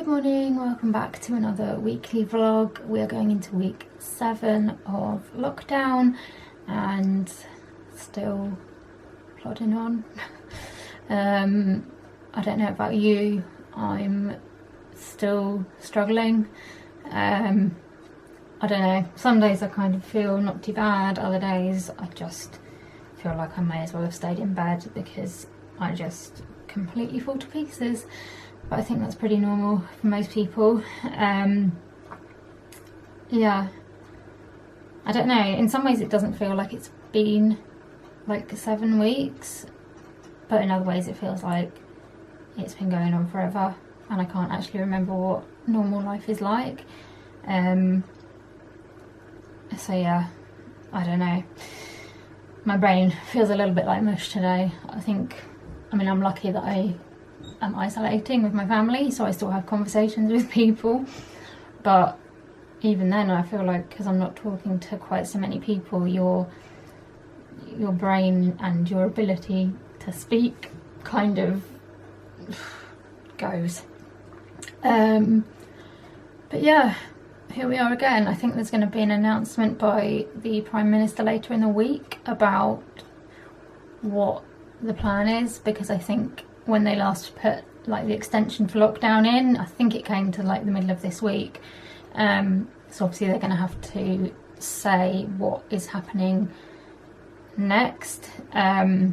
Good morning, welcome back to another weekly vlog. We are going into week 7 of lockdown and still plodding on. I don't know about you, I'm still struggling. I don't know, some days I kind of feel not too bad, other days I just feel like I may as well have stayed in bed because I just completely fall to pieces. But I think that's pretty normal for most people. Yeah, I don't know, in some ways it doesn't feel like it's been like 7 weeks, but in other ways it feels like it's been going on forever and I can't actually remember what normal life is like. So yeah, I don't know, my brain feels a little bit like mush today. I mean I'm lucky that I'm isolating with my family, so I still have conversations with people, but even then I feel like because I'm not talking to quite so many people, your brain and your ability to speak kind of goes. But yeah, here we are again. I think there's going to be an announcement by the Prime Minister later in the week about what the plan is, because I think when they last put like the extension for lockdown in, I think it came to like the middle of this week. So obviously they're going to have to say what is happening next. I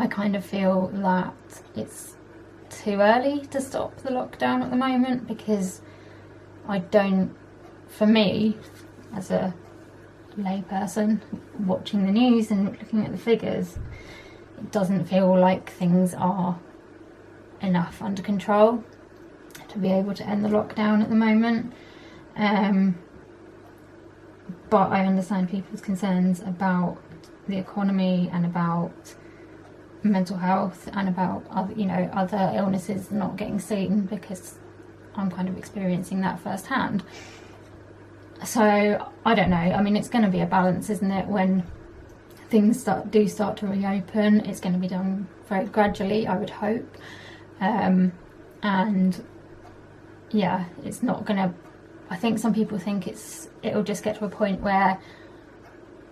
kind of feel that it's too early to stop the lockdown at the moment, because for me as a layperson watching the news and looking at the figures, it doesn't feel like things are enough under control to be able to end the lockdown at the moment. But I understand people's concerns about the economy and about mental health and about other illnesses not getting seen, because I'm kind of experiencing that firsthand. So I don't know, I mean it's going to be a balance, isn't it? When things do start to reopen, it's going to be done very gradually, I would hope. And yeah, it's not going to, I think some people think it'll just get to a point where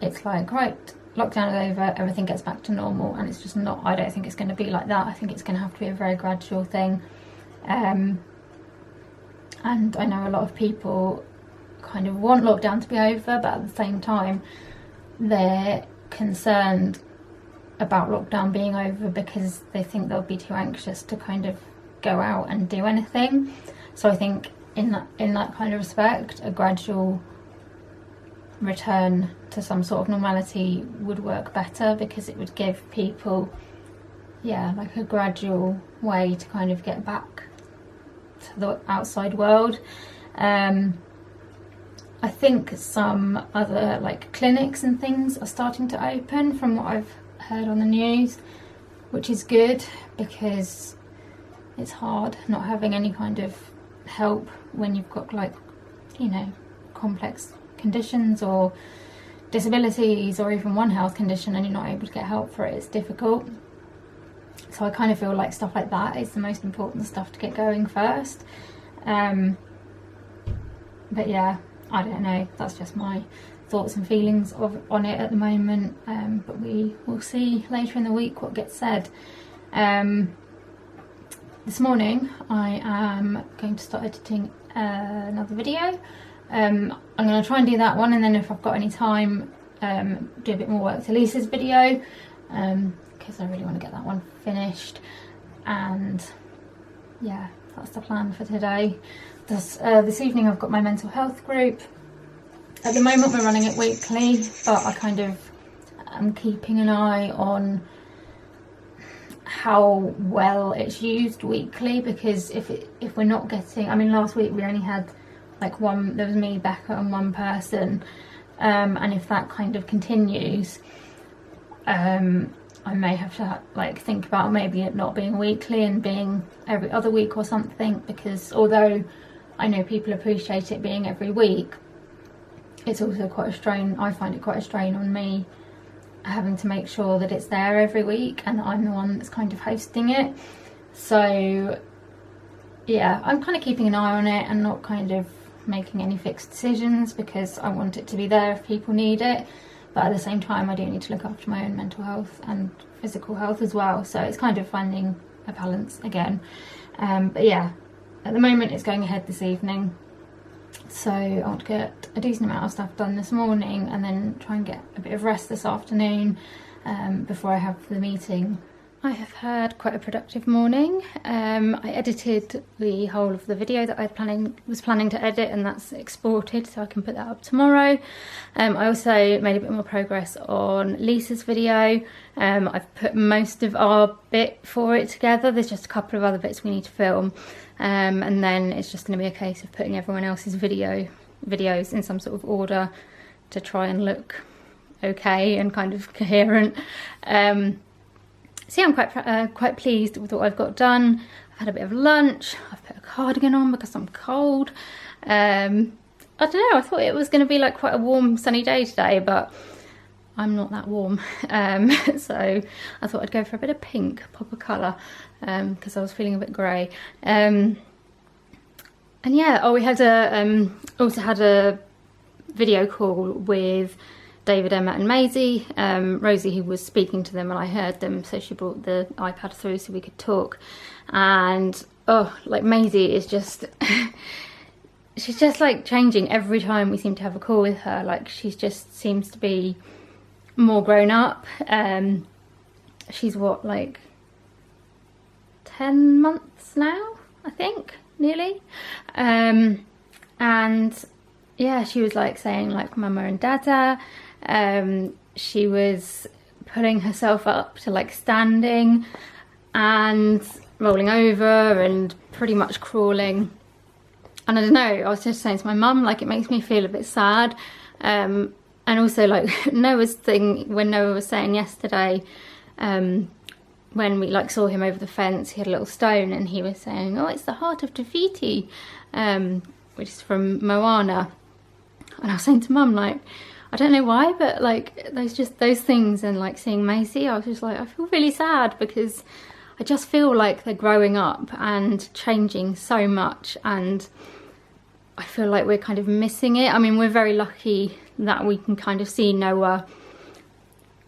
it's like, right, lockdown is over, everything gets back to normal, and it's just not. I don't think it's going to be like that. I think it's going to have to be a very gradual thing. And I know a lot of people kind of want lockdown to be over, but at the same time they're concerned about lockdown being over because they think they'll be too anxious to kind of go out and do anything. So I think in that kind of respect, a gradual return to some sort of normality would work better, because it would give people, yeah, like a gradual way to kind of get back to the outside world. I think some other like clinics and things are starting to open from what I've heard on the news, which is good, because it's hard not having any kind of help when you've got like, complex conditions or disabilities or even one health condition and you're not able to get help for it. It's difficult. So I kind of feel like stuff like that is the most important stuff to get going first. But yeah, I don't know, that's just my thoughts and feelings on it at the moment, but we will see later in the week what gets said. This morning I am going to start editing another video. I'm going to try and do that one, and then if I've got any time, do a bit more work to Lisa's video, because I really want to get that one finished. And yeah, that's the plan for today. This evening I've got my mental health group. At the moment we're running it weekly, but I kind of am keeping an eye on how well it's used weekly, because if we're not getting, I mean last week we only had like there was me, Becca and one person, and if that kind of continues, I may have to like think about maybe it not being weekly and being every other week or something, because although I know people appreciate it being every week, it's also quite a strain. I find it quite a strain on me having to make sure that it's there every week and I'm the one that's kind of hosting it. So yeah, I'm kind of keeping an eye on it and not kind of making any fixed decisions, because I want it to be there if people need it, but at the same time I do need to look after my own mental health and physical health as well, so it's kind of finding a balance again. But yeah, at the moment it's going ahead this evening, so I want to get a decent amount of stuff done this morning and then try and get a bit of rest this afternoon before I have the meeting. I have had quite a productive morning. I edited the whole of the video that I was planning to edit, and that's exported so I can put that up tomorrow. I also made a bit more progress on Lisa's video. I've put most of our bit for it together. There's just a couple of other bits we need to film, and then it's just going to be a case of putting everyone else's videos in some sort of order to try and look okay and kind of coherent. So yeah, I'm quite pleased with what I've got done. I've had a bit of lunch. I've put a cardigan on because I'm cold. I don't know, I thought it was going to be like quite a warm sunny day today, but I'm not that warm. So I thought I'd go for a bit of pink, pop of colour, because I was feeling a bit grey. And yeah, we had also had a video call with David, Emma and Maisie. Rosie, who was speaking to them, and I heard them, so she brought the iPad through so we could talk. And oh, like Maisie is just she's just like changing every time we seem to have a call with her. Like she just seems to be more grown up. She's what, like 10 months now, I think, nearly. And yeah, she was like saying like mama and dada. She was pulling herself up to like standing and rolling over and pretty much crawling. And I don't know, I was just saying to my mum, like it makes me feel a bit sad. And also like Noah's thing, when Noah was saying yesterday, when we like saw him over the fence, he had a little stone and he was saying, oh, it's the heart of Te Fiti, which is from Moana. And I was saying to mum, like, I don't know why, but like those things, and like seeing Maisie, I was just like, I feel really sad because I just feel like they're growing up and changing so much, and I feel like we're kind of missing it. I mean, we're very lucky that we can kind of see Noah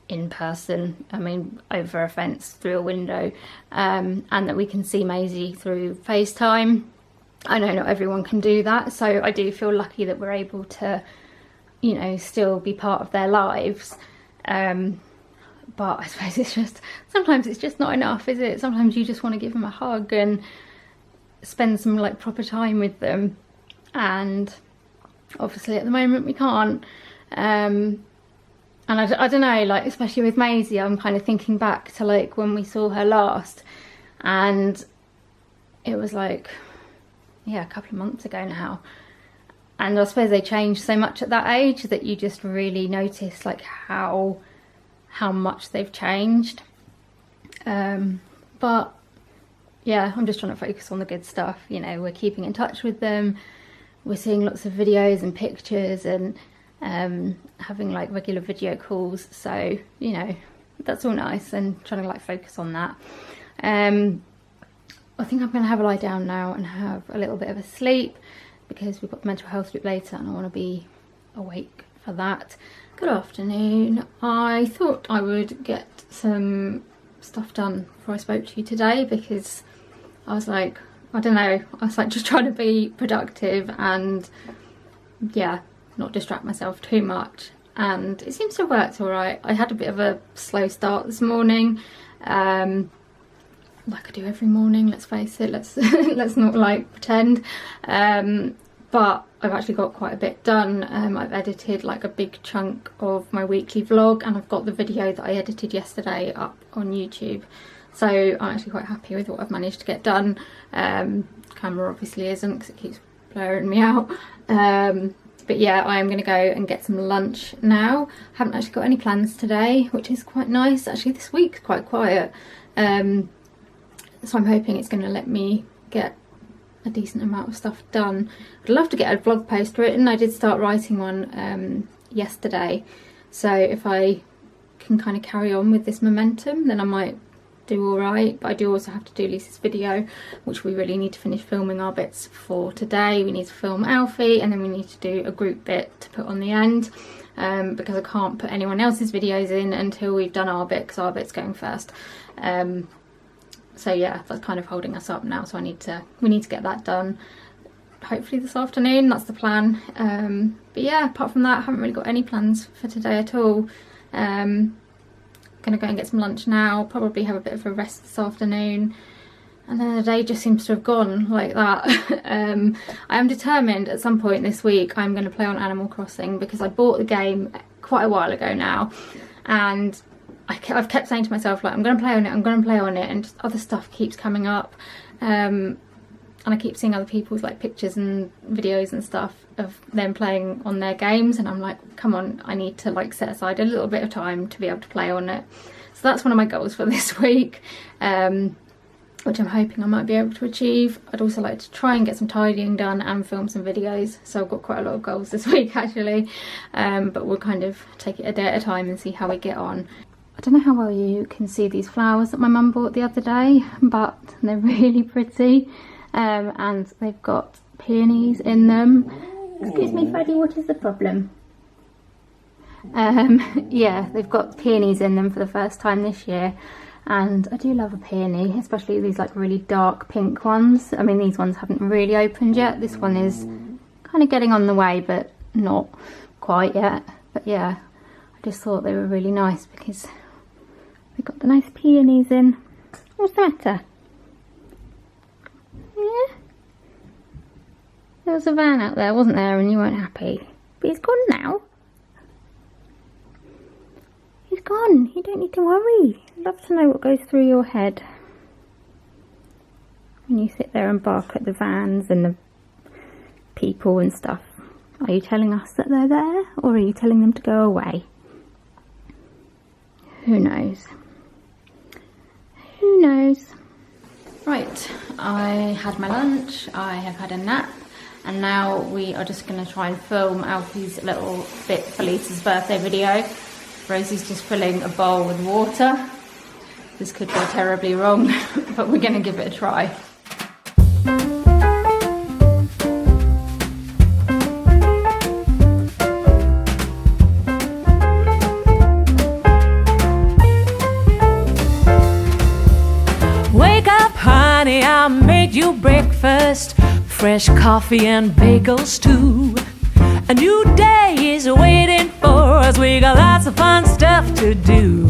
in person, I mean over a fence through a window, and that we can see Maisie through FaceTime. I know not everyone can do that, so I do feel lucky that we're able to, you know, still be part of their lives. But I suppose it's just, sometimes it's just not enough, is it? Sometimes you just want to give them a hug and spend some like proper time with them, and obviously at the moment we can't. And I don't know, like especially with Maisie, I'm kind of thinking back to like when we saw her last, and it was like, yeah, a couple of months ago now. And I suppose they change so much at that age that you just really notice like how much they've changed. But yeah, I'm just trying to focus on the good stuff. You know, we're keeping in touch with them. We're seeing lots of videos and pictures, and having like regular video calls. So, you know, that's all nice, and trying to like focus on that. I think I'm going to have a lie down now and have a little bit of a sleep, because we've got the mental health group later and I want to be awake for that. Good afternoon. I thought I would get some stuff done before I spoke to you today, because I was like, I don't know, I was like just trying to be productive and yeah, not distract myself too much, and it seems to have worked all right. I had a bit of a slow start this morning, like I do every morning, let's face it, let's not like pretend, but I've actually got quite a bit done. I've edited like a big chunk of my weekly vlog, and I've got the video that I edited yesterday up on YouTube, so I'm actually quite happy with what I've managed to get done. Camera obviously isn't, because it keeps blurring me out, but yeah, I'm going to go and get some lunch now. I haven't actually got any plans today, which is quite nice. Actually this week's quite quiet, so I'm hoping it's going to let me get a decent amount of stuff done. I'd love to get a vlog post written. I did start writing one yesterday, so if I can kind of carry on with this momentum, then I might do all right, but I do also have to do Lisa's video, which we really need to finish filming our bits for today. We need to film Alfie, and then we need to do a group bit to put on the end, because I can't put anyone else's videos in until we've done our bit, because our bit's going first. So yeah, that's kind of holding us up now, so we need to get that done hopefully this afternoon. That's the plan. But yeah, apart from that, I haven't really got any plans for today at all. Gonna go and get some lunch now, probably have a bit of a rest this afternoon, and then the day just seems to have gone like that. I am determined at some point this week I'm going to play on Animal Crossing, because I bought the game quite a while ago now, and I've kept saying to myself, like, I'm going to play on it, I'm going to play on it, and just other stuff keeps coming up, and I keep seeing other people's like pictures and videos and stuff of them playing on their games, and I'm like, come on, I need to like set aside a little bit of time to be able to play on it. So that's one of my goals for this week, which I'm hoping I might be able to achieve. I'd also like to try and get some tidying done and film some videos, so I've got quite a lot of goals this week actually, but we'll kind of take it a day at a time and see how we get on. I don't know how well you can see these flowers that my mum bought the other day, but they're really pretty. And they've got peonies in them. Excuse me, Freddie, what is the problem? Yeah, they've got peonies in them for the first time this year, and I do love a peony, especially these like really dark pink ones. I mean, these ones haven't really opened yet. This one is kind of getting on the way, but not quite yet. But yeah, I just thought they were really nice because they've got the nice peonies in. What's the matter? Yeah, there was a van out there, wasn't there, and you weren't happy, but he's gone now. He's gone. You don't need to worry. I'd love to know what goes through your head when you sit there and bark at the vans and the people and stuff. Are you telling us that they're there, or are you telling them to go away? Who knows? Who knows? Right, I had my lunch, I have had a nap, and now we are just going to try and film Alfie's little bit for Lisa's birthday video. Rosie's just filling a bowl with water. This could go terribly wrong, but we're going to give it a try. Honey, I made you breakfast, fresh coffee and bagels too. A new day is waiting for us, we got lots of fun stuff to do.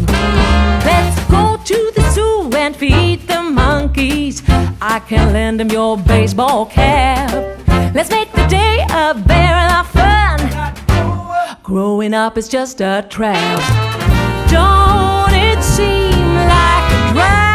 Let's go to the zoo and feed the monkeys, I can lend them your baseball cap. Let's make the day a barrel of fun, growing up is just a trap. Don't it seem like a drag?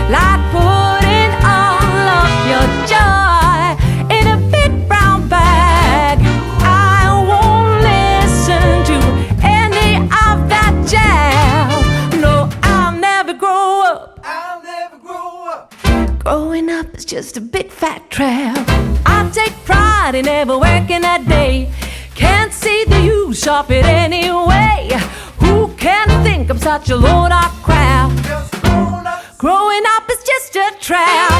Like putting all of your joy in a big brown bag. I won't listen to any of that jazz. No, I'll never grow up. I'll never grow up. Growing up is just a big fat trap. I take pride in never working a day. Can't see the use of it anyway. Who can think I'm such a load of crap? Growing up is just a trap.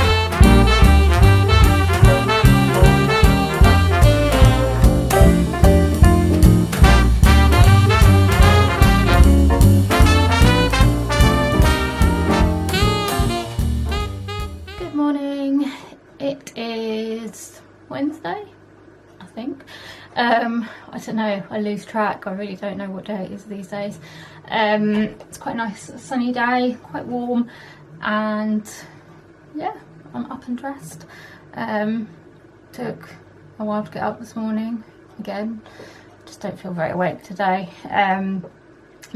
Good morning. It is Wednesday, I think. I don't know, I lose track. I really don't know what day it is these days. It's quite a nice sunny day, quite warm. And yeah, I'm up and dressed. Took a while to get up this morning again. Just don't feel very awake today. I'm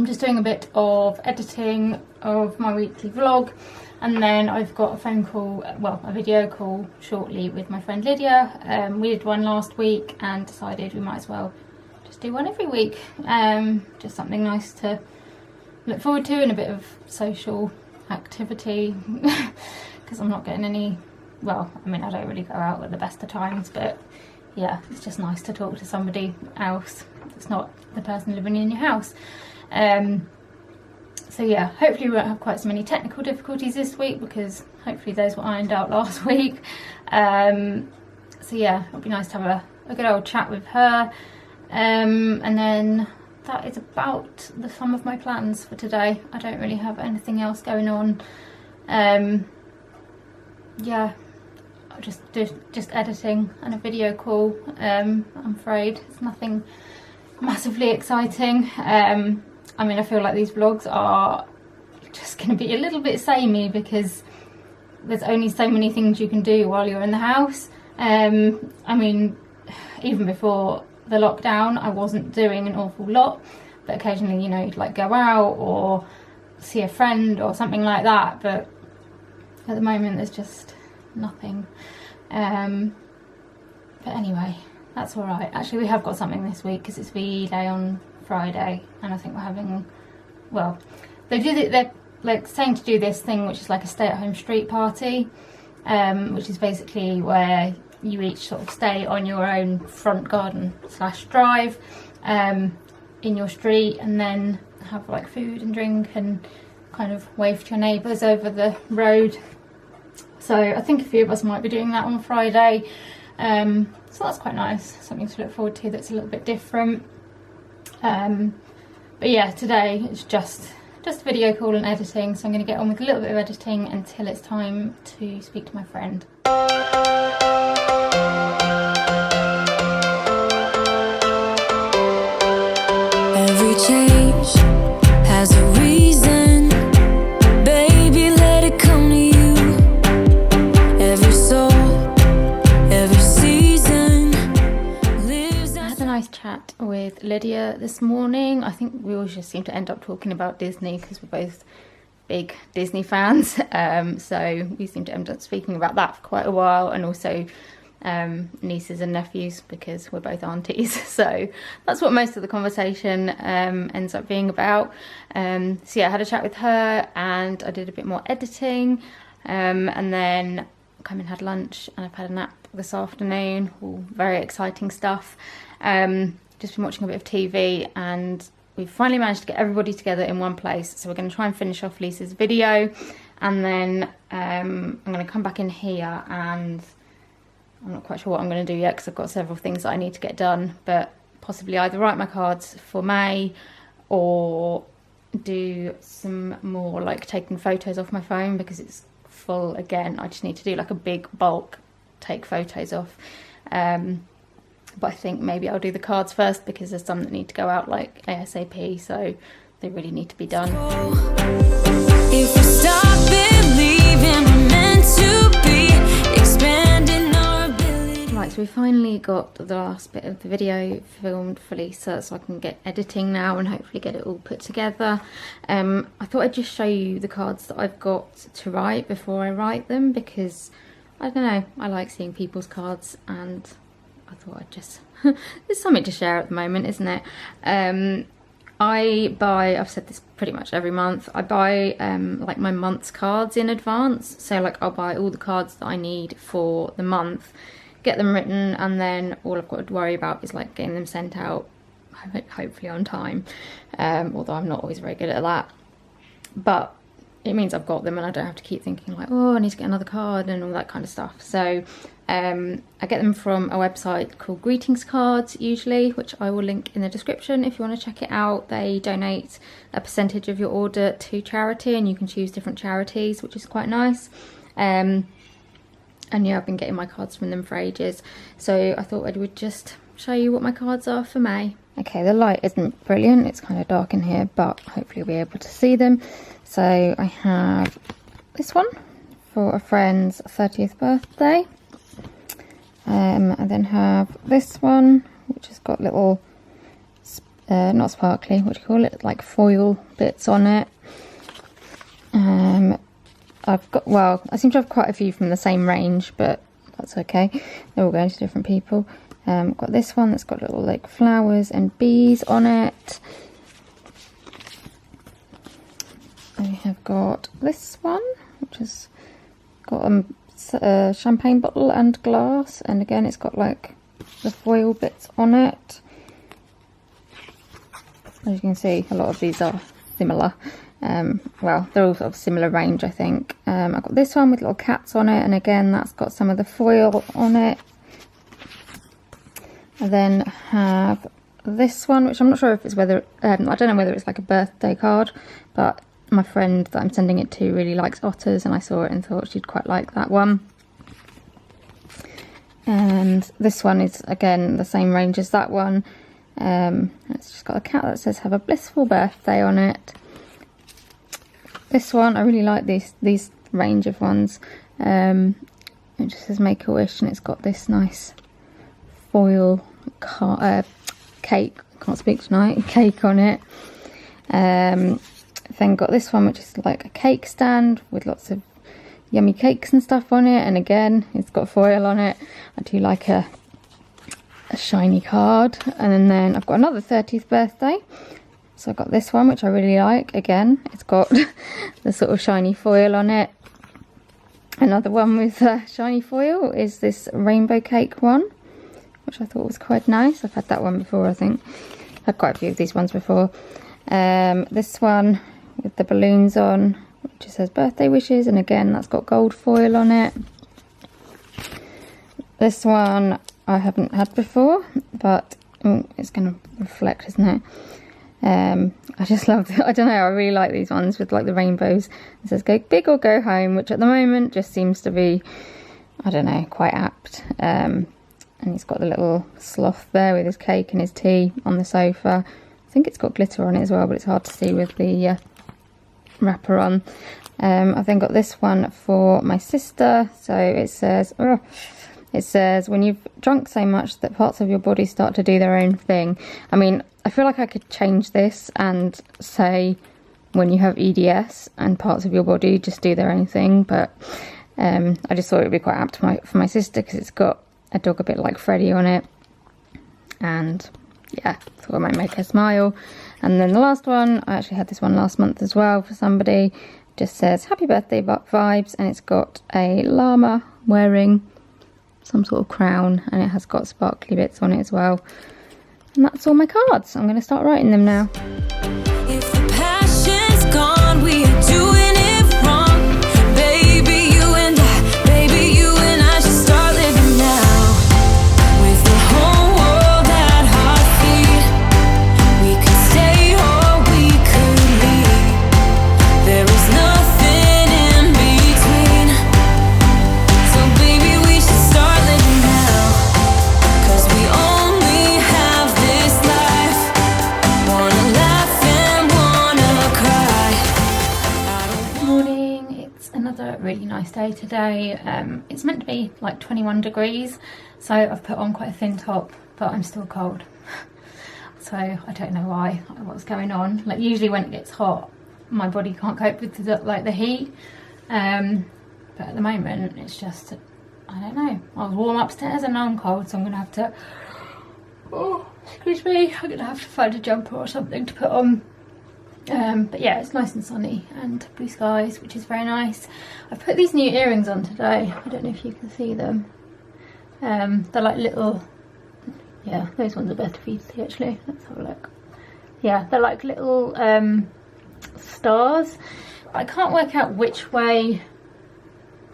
just doing a bit of editing of my weekly vlog, and then I've got a phone call, well, a video call shortly with my friend Lydia. We did one last week and decided we might as well just do one every week. Just something nice to look forward to and a bit of social activity, because I'm not getting any, well, I mean, I don't really go out at the best of times, but yeah, it's just nice to talk to somebody else. It's not the person living in your house. So So yeah, hopefully we won't have quite so many technical difficulties this week, because hopefully those were ironed out last week. So yeah, it'll be nice to have a good old chat with her. And then that is about the sum of my plans for today. I don't really have anything else going on. Yeah, just editing and a video call. I'm afraid it's nothing massively exciting. I mean, I feel like these vlogs are just going to be a little bit samey, because there's only so many things you can do while you're in the house. I mean, even before the lockdown, I wasn't doing an awful lot, but occasionally, you know, you'd like go out or see a friend or something like that. But at the moment, there's just nothing. But anyway, that's all right. Actually, we have got something this week, because it's VE Day on Friday, and I think we're having, well, they're like saying to do this thing, which is like a stay-at-home street party, which is basically where you each sort of stay on your own front garden / drive in your street, and then have like food and drink and kind of wave to your neighbours over the road. So I think a few of us might be doing that on Friday. So that's quite nice, something to look forward to that's a little bit different. But yeah, today it's just video call and editing, so I'm going to get on with a little bit of editing until it's time to speak to my friend. Every change has a reason, baby, let it come to you. Every soul, every season lives. I had a nice chat with Lydia this morning. I think we always just seem to end up talking about Disney, because we're both big Disney fans. So we seem to end up speaking about that for quite a while, and also nieces and nephews, because we're both aunties. So that's what most of the conversation ends up being about. So yeah, I had a chat with her, and I did a bit more editing, and then come and had lunch, and I've had a nap this afternoon. All very exciting stuff. Just been watching a bit of TV, and we've finally managed to get everybody together in one place. So we're going to try and finish off Lisa's video, and then I'm going to come back in here, and I'm not quite sure what I'm going to do yet, because I've got several things that I need to get done, but possibly either write my cards for May, or do some more like taking photos off my phone, because it's full again. I just need to do like a big bulk take photos off. But I think maybe I'll do the cards first, because there's some that need to go out like ASAP, so they really need to be done. If we stop believing we're meant to be, expanding our ability. Right, so we finally got the last bit of the video filmed for Lisa, so I can get editing now and hopefully get it all put together. I thought I'd just show you the cards that I've got to write before I write them, because I don't know, I like seeing people's cards, and I thought I'd just there's something to share at the moment, isn't it? I buy, I've said this pretty much every month, I buy like my month's cards in advance. So like I'll buy all the cards that I need for the month, get them written, and then all I've got to worry about is like getting them sent out, hopefully on time, although I'm not always very good at that. But it means I've got them, and I don't have to keep thinking like, oh, I need to get another card and all that kind of stuff. So I get them from a website called Greetings Cards usually, which I will link in the description if you want to check it out. They donate a percentage of your order to charity, and you can choose different charities, which is quite nice. And yeah, I've been getting my cards from them for ages, so I thought I would just show you what my cards are for May. Okay, the light isn't brilliant, it's kind of dark in here, but hopefully you'll be able to see them. So I have this one for a friend's 30th birthday. I then have this one, which has got little, not sparkly, what do you call it, like foil bits on it. I've got, well, I seem to have quite a few from the same range, but that's okay. They're all going to different people. I've got this one that's got little like flowers and bees on it. I have got this one, which has got a champagne bottle and glass, and again it's got like the foil bits on it. As you can see, a lot of these are similar. Well, they're all sort of similar range, I think. I've got this one with little cats on it, and again, that's got some of the foil on it. I then have this one, which I'm not sure if it's whether, I don't know whether it's like a birthday card, but my friend that I'm sending it to really likes otters, and I saw it and thought she'd quite like that one. And this one is again the same range as that one. It's just got a cat that says "Have a blissful birthday" on it. This one, I really like these range of ones. It just says "Make a wish," and it's got this nice foil cake. Can't speak tonight. Cake on it. Then got this one, which is like a cake stand with lots of yummy cakes and stuff on it, and again it's got foil on it. I do like a shiny card. And then I've got another 30th birthday, so I've got this one, which I really like. Again, it's got the sort of shiny foil on it. Another one with shiny foil is this rainbow cake one, which I thought was quite nice. I've had that one before, I think. I've had quite a few of these ones before. This one with the balloons on, which just says birthday wishes, and again that's got gold foil on it. This one I haven't had before, but it's going to reflect, isn't it? I just love I don't know, I really like these ones with like the rainbows. It says go big or go home, which at the moment just seems to be, I don't know, quite apt. And he's got the little sloth there with his cake and his tea on the sofa. I think it's got glitter on it as well, but it's hard to see with the wrapper on. I've then got this one for my sister. So it says, when you've drunk so much that parts of your body start to do their own thing. I mean, I feel like I could change this and say when you have EDS and parts of your body just do their own thing, but I just thought it would be quite apt for my sister because it's got a dog a bit like Freddie on it, and yeah, thought I might make her smile. And then the last one, I actually had this one last month as well for somebody, just says happy birthday vibes, and it's got a llama wearing some sort of crown, and it has got sparkly bits on it as well. And that's all my cards. I'm going to start writing them now. If the passion's gone, we are doing it wrong. Baby, you and I should start living now. With the whole world at our feet, we could stay or we could leave. There is nothing in between. So baby, we should start living now. 'Cause we only have this life. Wanna laugh and wanna cry. Good morning. It's another really nice day today. It's meant to be like 21 degrees, so I've put on quite a thin top, but I'm still cold. So I don't know what's going on. Like usually when it gets hot, my body can't cope with the heat. But at the moment it's just, I don't know. I was warm upstairs and now I'm cold, so I'm gonna have to, oh, excuse me, I'm gonna have to find a jumper or something to put on. But yeah, it's nice and sunny and blue skies, which is very nice. I've put these new earrings on today. I don't know if you can see them. They're like little, yeah, those ones are better for you to see actually. Let's have a look. Yeah, they're like little stars. I can't work out which way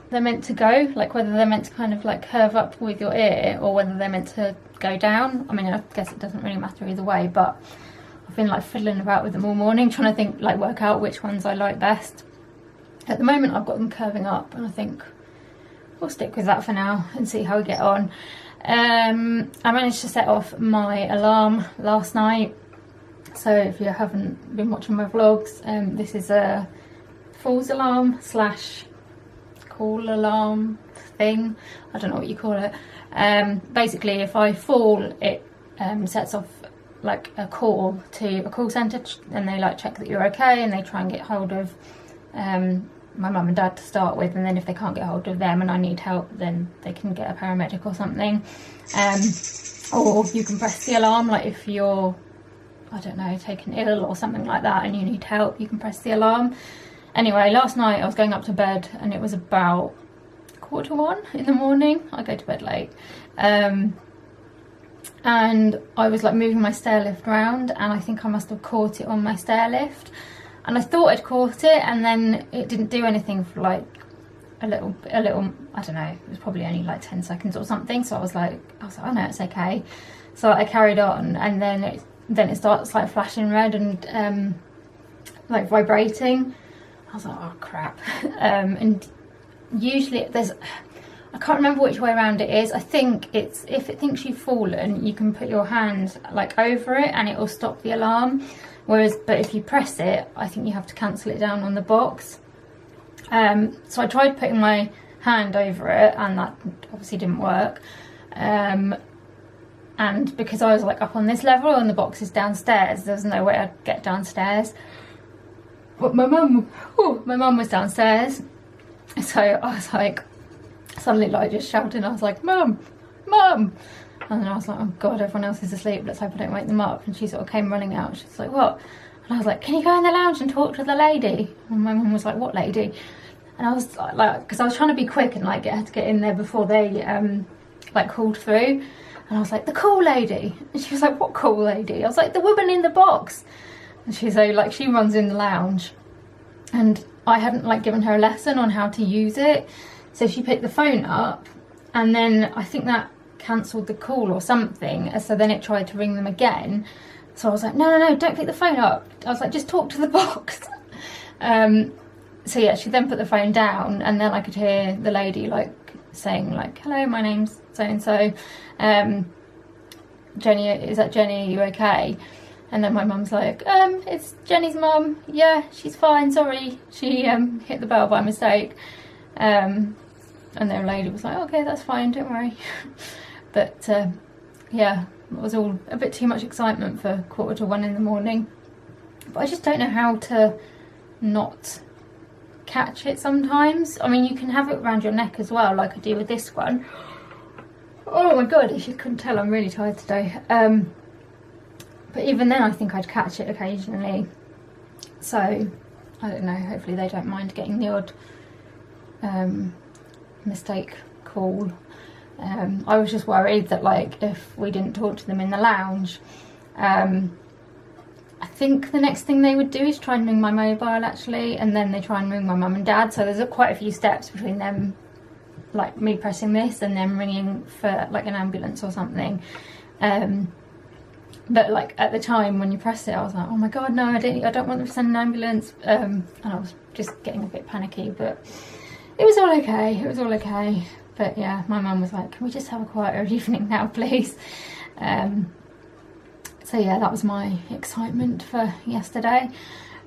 they're meant to go, like whether they're meant to kind of like curve up with your ear or whether they're meant to go down. I mean, I guess it doesn't really matter either way, but I've been like fiddling about with them all morning trying to think, like work out which ones I like best. At the moment I've got them curving up, and I think we'll stick with that for now and see how we get on. I managed to set off my alarm last night, so if you haven't been watching my vlogs, this is a false alarm / call alarm thing. I don't know what you call it. Basically if I fall, it sets off like a call to a call centre, and they like check that you're okay, and they try and get hold of my mum and dad to start with, and then if they can't get hold of them and I need help, then they can get a paramedic or something. Or you can press the alarm, like if you're, I don't know, taken ill or something like that and you need help, you can press the alarm. Anyway, last night I was going up to bed and it was about 1:45 in the morning. I go to bed late. And I was like moving my stair lift around, and I think I must have caught it on my stair lift, and I thought I'd caught it, and then it didn't do anything for like a little, I don't know, it was probably only like 10 seconds or something. So I was like, oh no, it's okay. So I carried on, and then it starts like flashing red and like vibrating. I was like, oh crap. And usually I can't remember which way around it is. I think it's, if it thinks you've fallen, you can put your hand like over it and it will stop the alarm. But if you press it, I think you have to cancel it down on the box. So I tried putting my hand over it, and that obviously didn't work. And because I was like up on this level and the box is downstairs, there was no way I'd get downstairs. But my mum was downstairs, so I was like, suddenly like just shouting, I was like, Mum, Mum! And then I was like, oh God, everyone else is asleep, let's hope I don't wake them up. And she sort of came running out, she's like, what? And I was like, can you go in the lounge and talk to the lady? And my mum was like, what lady? And I was like, because I was trying to be quick and like had to get in there before they like called through. And I was like, the cool lady. And she was like, what cool lady? I was like, the woman in the box. And she's like, she runs in the lounge. And I hadn't like given her a lesson on how to use it. So she picked the phone up, and then I think that cancelled the call or something. So then it tried to ring them again. So I was like, no, don't pick the phone up. I was like, just talk to the box. So yeah, she then put the phone down, and then I could hear the lady like saying like, hello, my name's so-and-so. Jenny, is that Jenny? Are you okay? And then my mum's like, it's Jenny's mum. Yeah, she's fine, sorry. She hit the bell by mistake. And the lady was like, okay, that's fine, don't worry. But yeah, it was all a bit too much excitement for 1:45 in the morning. But I just don't know how to not catch it sometimes. I mean, you can have it around your neck as well, like I do with this one. Oh my God, if you couldn't tell, I'm really tired today. But even then I think I'd catch it occasionally. So, I don't know, hopefully they don't mind getting the odd mistake call. I was just worried that like if we didn't talk to them in the lounge, I think the next thing they would do is try and ring my mobile actually, and then they try and ring my mum and dad. So there's quite a few steps between them, like me pressing this and then ringing for like an ambulance or something. But like at the time when you press it, I was like, oh my God, no, I don't want them to send an ambulance. And I was just getting a bit panicky, but it was all okay. It was all okay. But yeah, my mum was like, can we just have a quieter evening now, please? So yeah, that was my excitement for yesterday.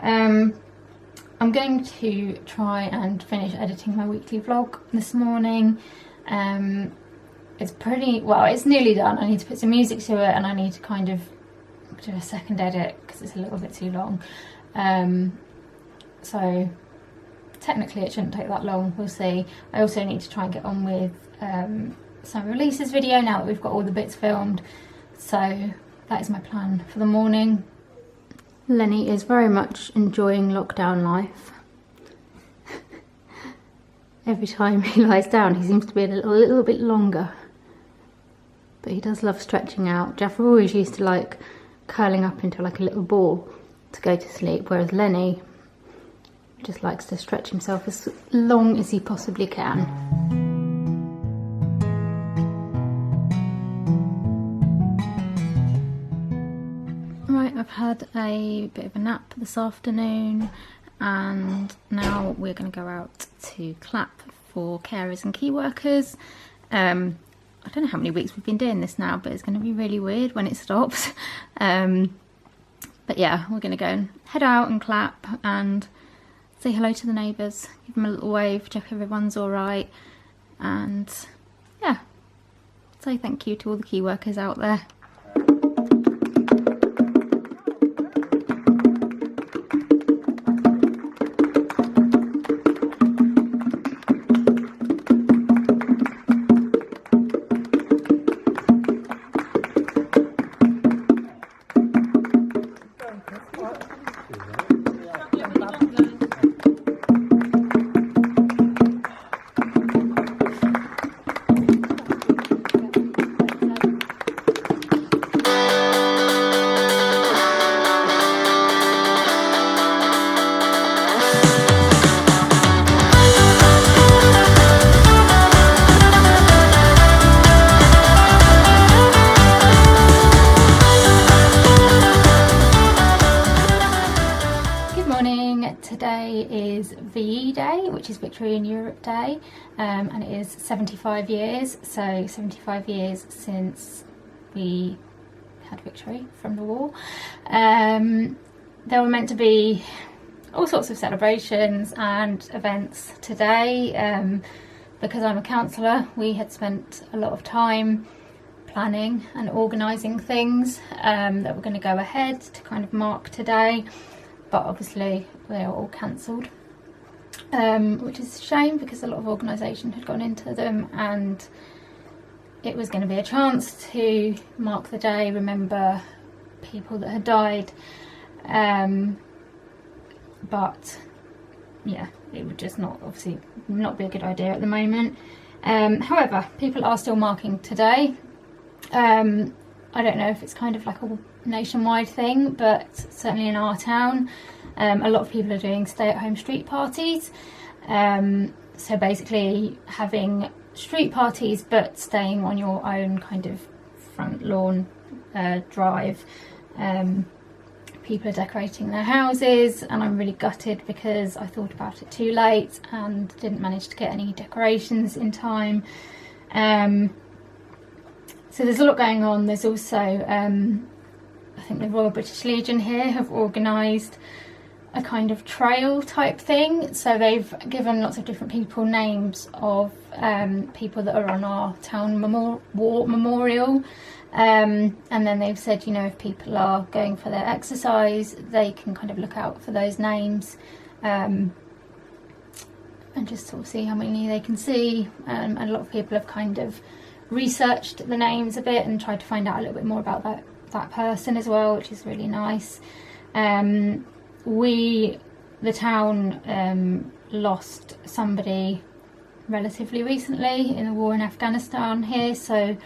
I'm going to try and finish editing my weekly vlog this morning. It's pretty, well, it's nearly done. I need to put some music to it, and I need to kind of do a second edit because it's a little bit too long. So technically it shouldn't take that long, we'll see. I also need to try and get on with some releases video now that we've got all the bits filmed. So that is my plan for the morning. Lenny is very much enjoying lockdown life. Every time he lies down he seems to be a little bit longer. But he does love stretching out. Jeff always used to like curling up into like a little ball to go to sleep, whereas Lenny just likes to stretch himself as long as he possibly can. Right, I've had a bit of a nap this afternoon, and now we're going to go out to Clap for carers and key workers. I don't know how many weeks we've been doing this now, but it's going to be really weird when it stops. But yeah, we're going to go and head out and clap and say hello to the neighbours, give them a little wave, check everyone's alright, and yeah, say thank you to all the key workers out there. VE Day, which is Victory in Europe Day, and it is 75 years, so 75 years since we had victory from the war. There were meant to be all sorts of celebrations and events today. Because I'm a counsellor, we had spent a lot of time planning and organising things that were going to go ahead to kind of mark today, but obviously they are all cancelled, which is a shame because a lot of organisation had gone into them, and it was going to be a chance to mark the day, remember people that had died, but yeah, it would just obviously not be a good idea at the moment. However, people are still marking today. I don't know if it's kind of like a nationwide thing, but certainly in our town, a lot of people are doing stay-at-home street parties. So basically having street parties but staying on your own kind of front lawn drive. People are decorating their houses, and I'm really gutted because I thought about it too late and didn't manage to get any decorations in time. So there's a lot going on. There's also, I think the Royal British Legion here have organised a kind of trail type thing. So they've given lots of different people names of people that are on our town war memorial. And then they've said, you know, if people are going for their exercise, they can kind of look out for those names and just sort of see how many they can see. And a lot of people have kind of researched the names a bit and tried to find out a little bit more about that person as well, which is really nice. The town lost somebody relatively recently in the war in Afghanistan here, so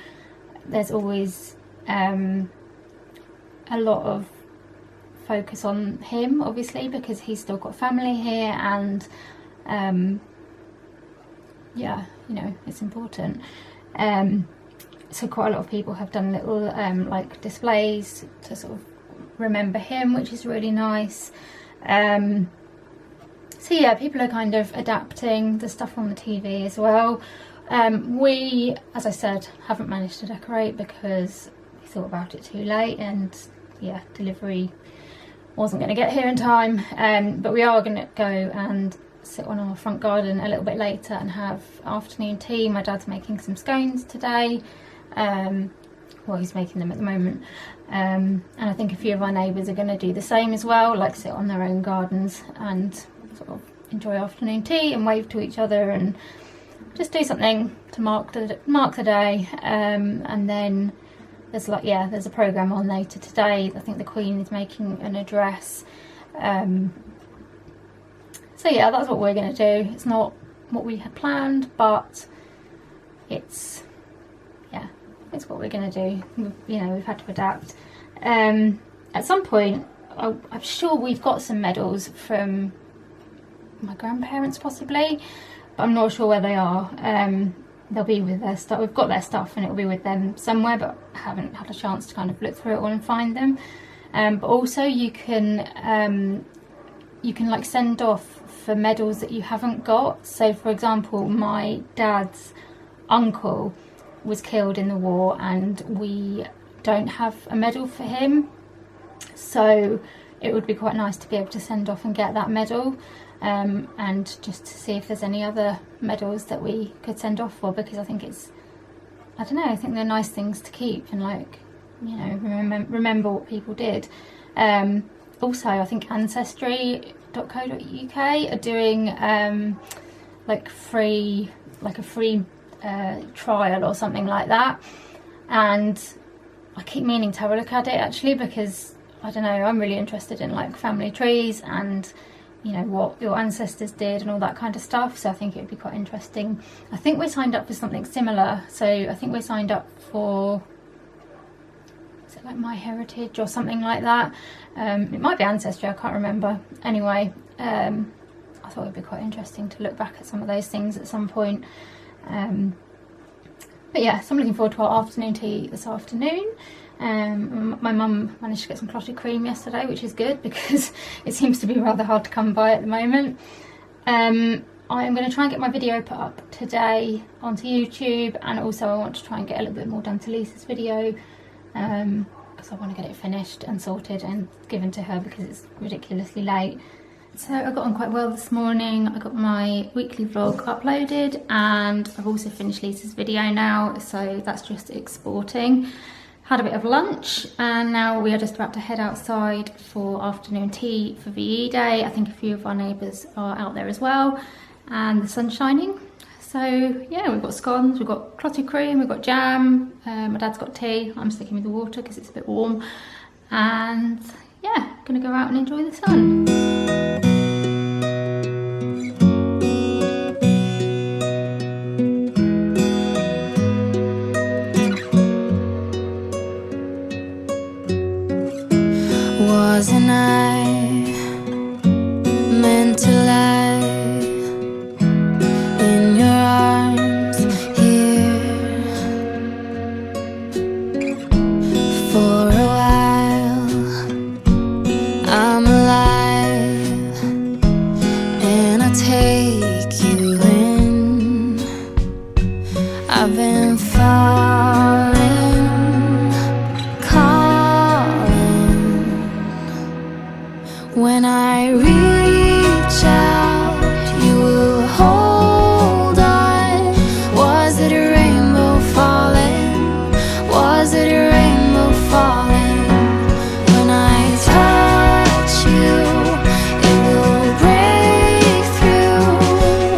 there's always a lot of focus on him, obviously, because he's still got family here, and yeah, you know, it's important. So quite a lot of people have done little like displays to sort of remember him, which is really nice. So yeah, people are kind of adapting the stuff on the TV as well. We, as I said, haven't managed to decorate because we thought about it too late, and yeah, delivery wasn't going to get here in time. But we are going to go and sit on our front garden a little bit later and have afternoon tea. My dad's making some scones today. Well, he's making them at the moment. And I think a few of our neighbours are going to do the same as well, like sit on their own gardens and sort of enjoy afternoon tea and wave to each other and just do something to mark the day. And then there's a programme on later today. I think the Queen is making an address. So yeah, that's what we're going to do. It's not what we had planned, but it's what we're going to do. You know, we've had to adapt. At some point, I'm sure we've got some medals from my grandparents possibly, but I'm not sure where they are. They'll be with their stuff. We've got their stuff and it'll be with them somewhere, but I haven't had a chance to kind of look through it all and find them. But also you can like send off for medals that you haven't got. So for example, my dad's uncle was killed in the war and we don't have a medal for him, so it would be quite nice to be able to send off and get that medal, and just to see if there's any other medals that we could send off for, because I think I think they're nice things to keep and, like, you know, remember what people did. Also, I think ancestry.co.uk are doing like a free trial or something like that, and I keep meaning to have a look at it actually, because I don't know, I'm really interested in like family trees and, you know, what your ancestors did and all that kind of stuff, so I think it would be quite interesting. I think we signed up for something similar, so I think we signed up for, is it like My Heritage or something like that? It might be Ancestry, I can't remember. Anyway, I thought it would be quite interesting to look back at some of those things at some point. But yeah, so I'm looking forward to our afternoon tea this afternoon. My mum managed to get some clotted cream yesterday, which is good because it seems to be rather hard to come by at the moment. I'm going to try and get my video put up today onto YouTube, and also I want to try and get a little bit more done to Lisa's video, because I want to get it finished and sorted and given to her because it's ridiculously late. So I got on quite well this morning. I got my weekly vlog uploaded, and I've also finished Lisa's video now, so that's just exporting. Had a bit of lunch, and now we are just about to head outside for afternoon tea for VE Day. I think a few of our neighbours are out there as well, and the sun's shining. So yeah, we've got scones, we've got clotted cream, we've got jam, my dad's got tea. I'm sticking with the water because it's a bit warm, and yeah, gonna go out and enjoy the sun. Wasn't I meant to lie in your arms here for a while? I'm alive and I take you in. I've been falling, when I reach out, you will hold on. Was it a rainbow falling? Was it a rainbow falling? When I touch you, it will break through.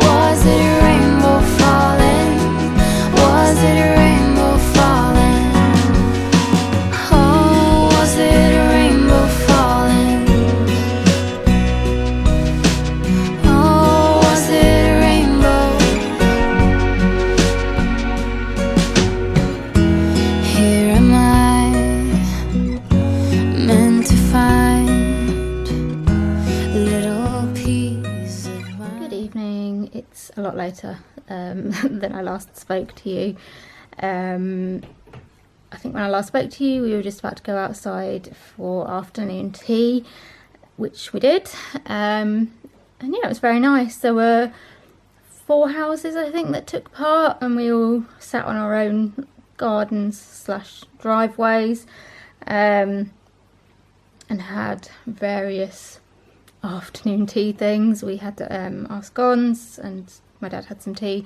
Was it a rainbow falling? Was it a rainbow falling? Oh, was it a rainbow falling? It's a lot later than I last spoke to you. I think when I last spoke to you, we were just about to go outside for afternoon tea, which we did. And yeah, it was very nice. There were 4 houses, I think, that took part, and we all sat on our own gardens / driveways, and had various afternoon tea things. We had our scones, and my dad had some tea,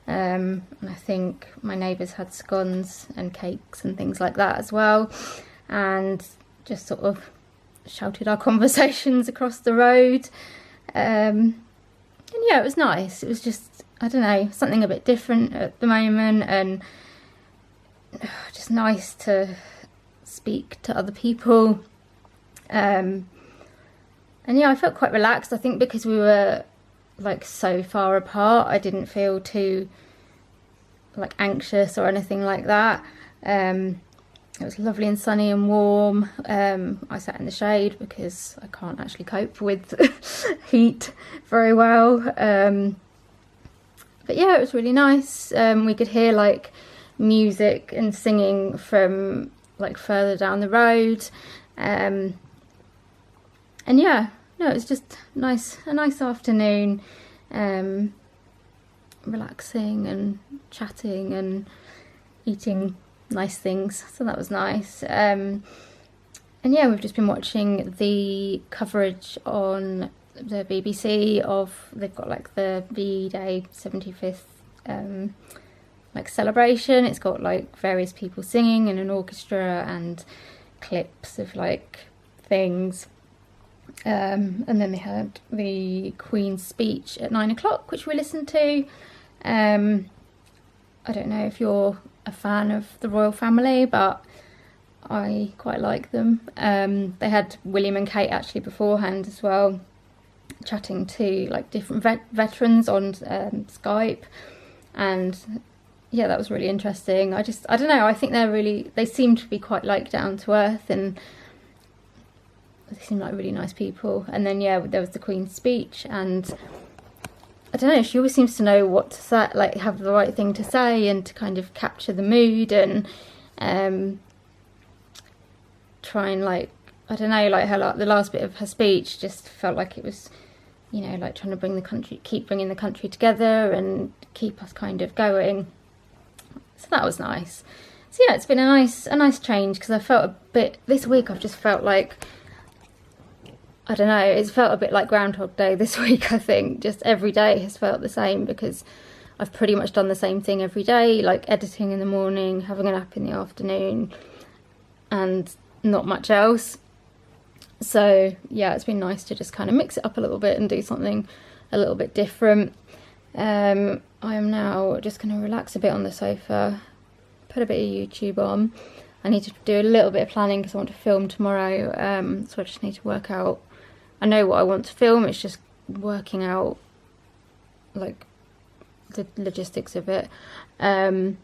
and I think my neighbours had scones and cakes and things like that as well, and just sort of shouted our conversations across the road, and yeah, it was nice. It was just, I don't know, something a bit different at the moment, and just nice to speak to other people. And yeah, I felt quite relaxed. I think because we were like so far apart, I didn't feel too like anxious or anything like that. It was lovely and sunny and warm. I sat in the shade because I can't actually cope with heat very well. But yeah, it was really nice. We could hear like music and singing from like further down the road. And yeah, no, it was just nice, a nice afternoon, relaxing and chatting and eating nice things, so that was nice. And yeah, we've just been watching the coverage on the BBC of, they've got like the VE Day 75th like celebration. It's got like various people singing and an orchestra and clips of like things. And then they had the Queen's speech at 9 o'clock, which we listened to. I don't know if you're a fan of the royal family, but I quite like them. They had William and Kate actually beforehand as well, chatting to like different veterans on Skype, and yeah, that was really interesting. I don't know, I think they seem to be quite like down to earth, and they seem like really nice people. And then yeah, there was the Queen's speech, and I don't know, she always seems to know what to say, like have the right thing to say and to kind of capture the mood, and try and like, I don't know, like her, the last bit of her speech just felt like it was you know, like trying to keep bringing the country together and keep us kind of going. So that was nice. So yeah, it's been a nice change, because I felt a bit, this week I've just felt like, I don't know, it's felt a bit like Groundhog Day this week, I think. Just every day has felt the same, because I've pretty much done the same thing every day, like editing in the morning, having a nap in the afternoon, and not much else. So yeah, it's been nice to just kind of mix it up a little bit and do something a little bit different. I am now just going to relax a bit on the sofa, put a bit of YouTube on. I need to do a little bit of planning because I want to film tomorrow, so I just need to work out, I know what I want to film, it's just working out like the logistics of it. And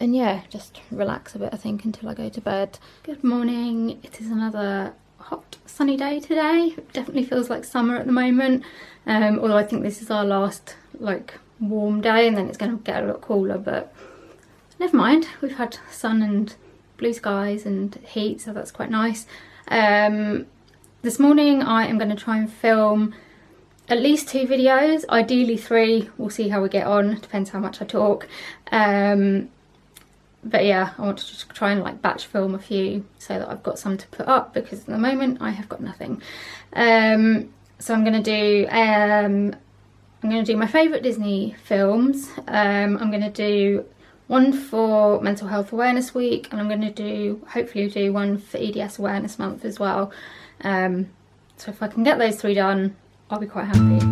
yeah, just relax a bit, I think, until I go to bed. Good morning. It is another hot sunny day today. It definitely feels like summer at the moment, although I think this is our last like warm day, and then it's going to get a lot cooler, but never mind. We've had sun and blue skies and heat, so that's quite nice. This morning I am going to try and film at least 2 videos, ideally 3. We'll see how we get on, depends how much I talk. But yeah, I want to just try and like batch film a few so that I've got some to put up, because at the moment I have got nothing. So I'm going to do my favourite Disney films. I'm going to do one for Mental Health Awareness Week, and I'm going to hopefully do one for EDS Awareness Month as well. So if I can get those 3 done, I'll be quite happy.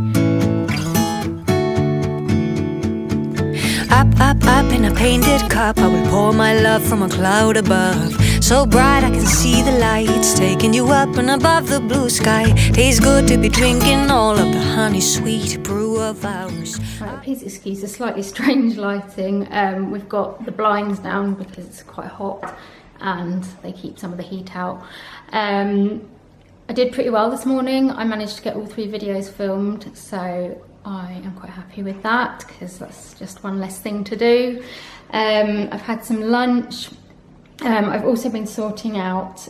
Up in a painted cup, I will pour my love from a cloud above. So bright I can see the lights taking you up and above the blue sky. Tastes good to be drinking all of the honey sweet brew of ours. Right, please excuse the slightly strange lighting. We've got the blinds down because it's quite hot and they keep some of the heat out. I did pretty well this morning. I managed to get all 3 videos filmed, so I am quite happy with that, because that's just one less thing to do. I've had some lunch. I've also been sorting out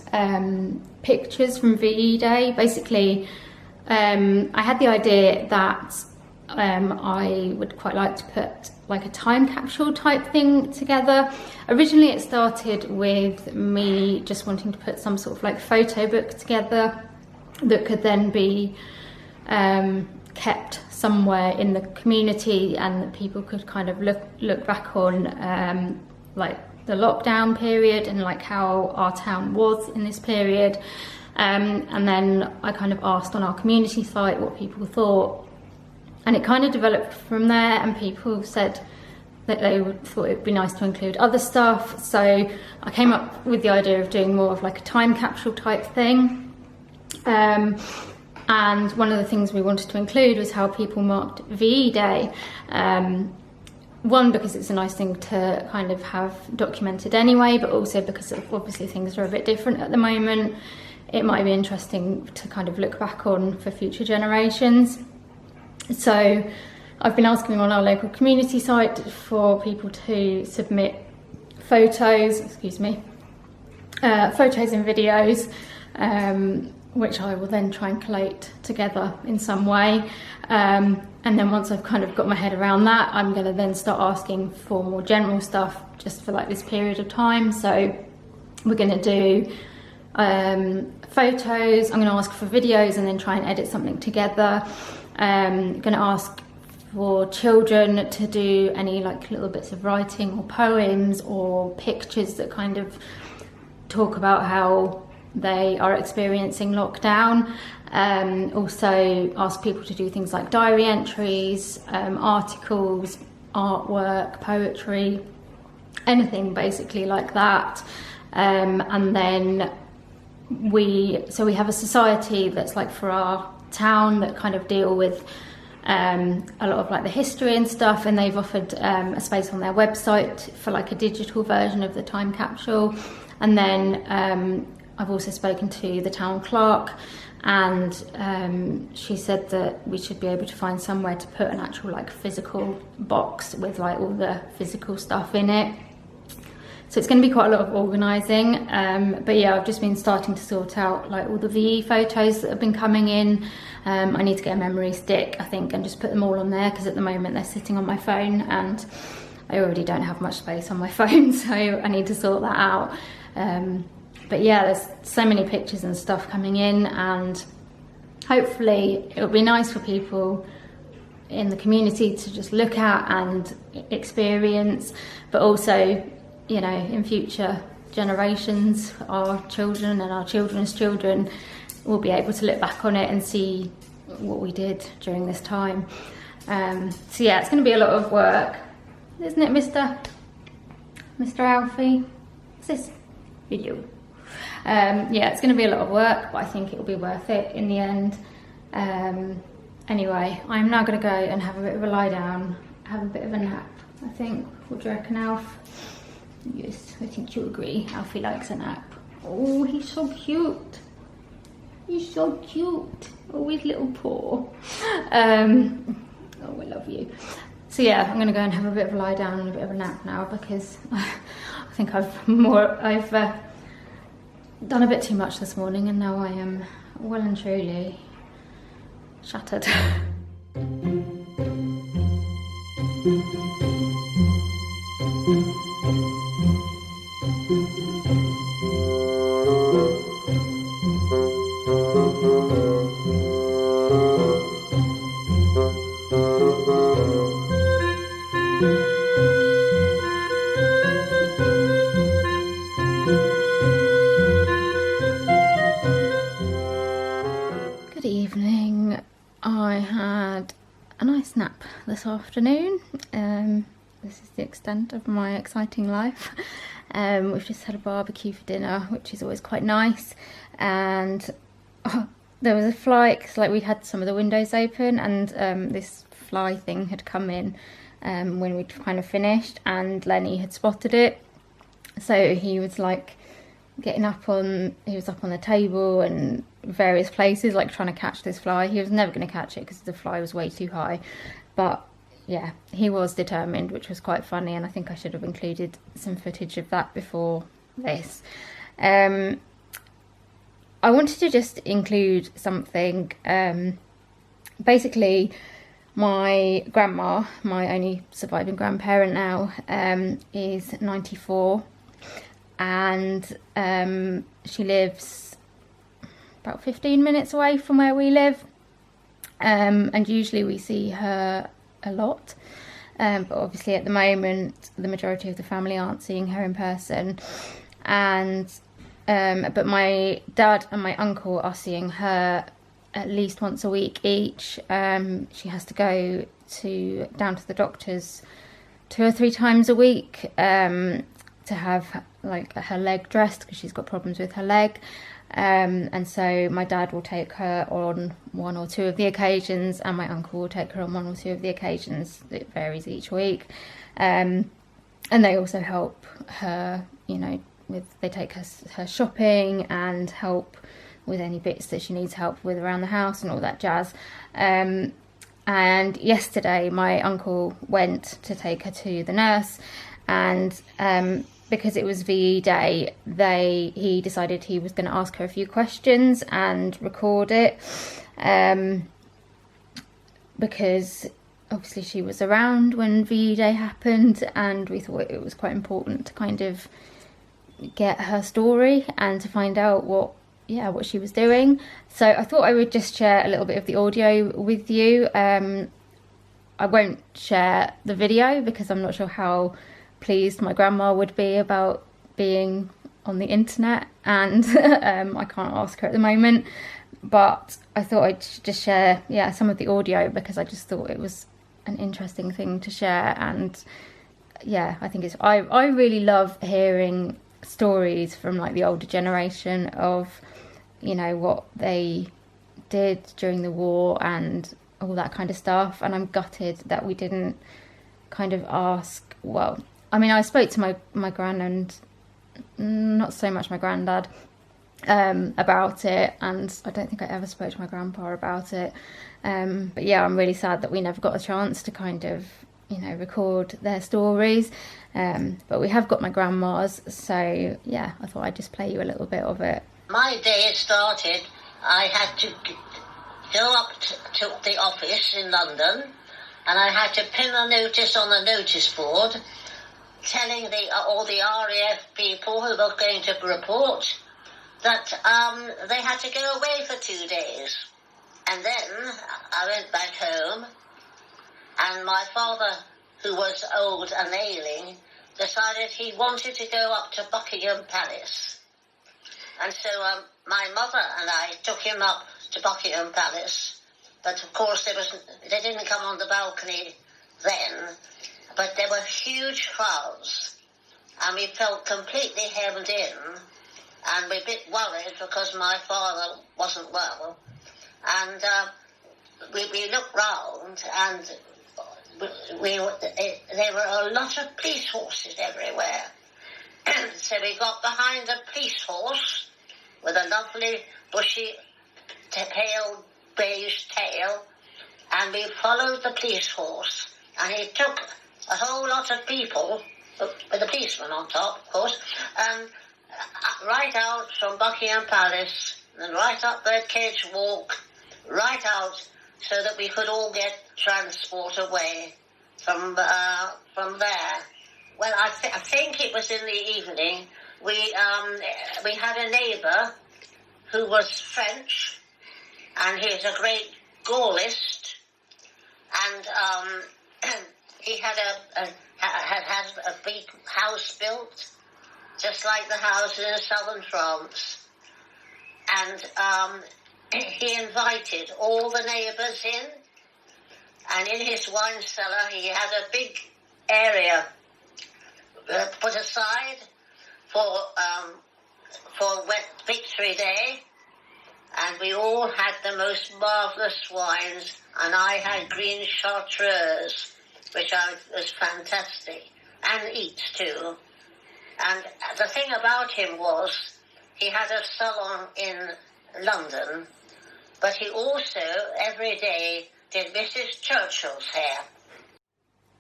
pictures from VE Day. Basically, I had the idea that I would quite like to put like a time capsule type thing together. Originally it started with me just wanting to put some sort of like photo book together that could then be kept somewhere in the community, and that people could kind of look back on like the lockdown period and like how our town was in this period. And then I kind of asked on our community site what people thought, and it kind of developed from there, and people said that they thought it would be nice to include other stuff. So I came up with the idea of doing more of like a time capsule type thing. And one of the things we wanted to include was how people marked VE Day. One, because it's a nice thing to kind of have documented anyway, but also because obviously things are a bit different at the moment. It might be interesting to kind of look back on for future generations. So I've been asking on our local community site for people to submit photos, photos and videos, which I will then try and collate together in some way. And then once I've kind of got my head around that, I'm going to then start asking for more general stuff just for like this period of time. So we're going to do photos, I'm going to ask for videos, and then try and edit something together. I'm going to ask for children to do any like little bits of writing or poems or pictures that kind of talk about how they are experiencing lockdown. Also ask people to do things like diary entries, articles, artwork, poetry, anything basically like that. And then we have a society that's like for our town that kind of deal with a lot of like the history and stuff, and they've offered a space on their website for like a digital version of the time capsule. And then I've also spoken to the town clerk, and she said that we should be able to find somewhere to put an actual like physical box with like all the physical stuff in it. So it's going to be quite a lot of organising, but yeah, I've just been starting to sort out like all the VE photos that have been coming in. I need to get a memory stick, I think, and just put them all on there, because at the moment they're sitting on my phone and I already don't have much space on my phone, so I need to sort that out. But yeah, there's so many pictures and stuff coming in, and hopefully it'll be nice for people in the community to just look at and experience, but also, you know, in future generations, our children and our children's children will be able to look back on it and see what we did during this time. So yeah, it's going to be a lot of work, isn't it, Mr. Alfie? What's this video? Yeah, it's going to be a lot of work, but I think it'll be worth it in the end. Anyway, I'm now going to go and have a bit of a lie down, have a bit of a nap, I think. What do you reckon, Alf? Yes, I think you'll agree. Alfie likes a nap. Oh, he's so cute. He's so cute. Oh, his little paw. Oh, I love you. So yeah, I'm going to go and have a bit of a lie down and a bit of a nap now, because I think I've done a bit too much this morning, and now I am well and truly shattered. Good evening. I had a nice nap this afternoon. This is the extent of my exciting life. We've just had a barbecue for dinner, which is always quite nice, and there was a fly, because like we had some of the windows open, and this fly thing had come in when we'd kind of finished, and Lenny had spotted it, so he was like getting up on, he was up on the table and various places, like trying to catch this fly. He was never going to catch it because the fly was way too high, but yeah, he was determined, which was quite funny, and I think I should have included some footage of that before this. I wanted to just include something. Basically, my grandma, my only surviving grandparent now, is 94, and she lives about 15 minutes away from where we live, and usually we see her a lot, but obviously at the moment the majority of the family aren't seeing her in person, and but my dad and my uncle are seeing her at least once a week each. She has to go down to the doctors 2 or 3 times a week to have like her leg dressed, because she's got problems with her leg, and so my dad will take her on 1 or 2 of the occasions, and my uncle will take her on 1 or 2 of the occasions. It varies each week, and they also help her, you know, they take her shopping and help with any bits that she needs help with around the house and all that jazz. And yesterday my uncle went to take her to the nurse, and because it was VE day, he decided he was going to ask her a few questions and record it, because obviously she was around when VE day happened, and we thought it was quite important to kind of get her story and to find out what she was doing. So I thought I would just share a little bit of the audio with you. I won't share the video because I'm not sure how pleased my grandma would be about being on the internet, and I can't ask her at the moment, but I thought I'd just share some of the audio, because I just thought it was an interesting thing to share. And I think I really love hearing stories from like the older generation of, you know, what they did during the war and all that kind of stuff. And I'm gutted that we didn't kind of ask, well, I mean, I spoke to my gran and not so much my granddad about it, and I don't think I ever spoke to my grandpa about it. But yeah, I'm really sad that we never got a chance to kind of, you know, record their stories. But we have got my grandma's, so yeah, I thought I'd just play you a little bit of it. My day started, I had to go up to the office in London, and I had to pin a notice on the notice board telling all the RAF people who were going to report that they had to go away for 2 days. And then I went back home, and my father, who was old and ailing, decided he wanted to go up to Buckingham Palace. And so my mother and I took him up to Buckingham Palace. But of course they didn't come on the balcony then, but there were huge crowds, and we felt completely hemmed in, and we're a bit worried because my father wasn't well. And we looked round, and there were a lot of police horses everywhere. So we got behind a police horse with a lovely bushy pale beige tail, and we followed the police horse, and he took a whole lot of people, with a policeman on top, of course, right out from Buckingham Palace, and right up the Cage Walk, right out, so that we could all get transport away from there. Well, I think it was in the evening. We had a neighbour who was French, and he's a great Gaullist, and he had a big house built, just like the houses in southern France, and he invited all the neighbours in, and in his wine cellar he had a big area put aside for Victory Day, and we all had the most marvellous wines, and I had green chartreuse, which was fantastic, and eats too. And the thing about him was he had a salon in London, but he also every day did Mrs. Churchill's hair.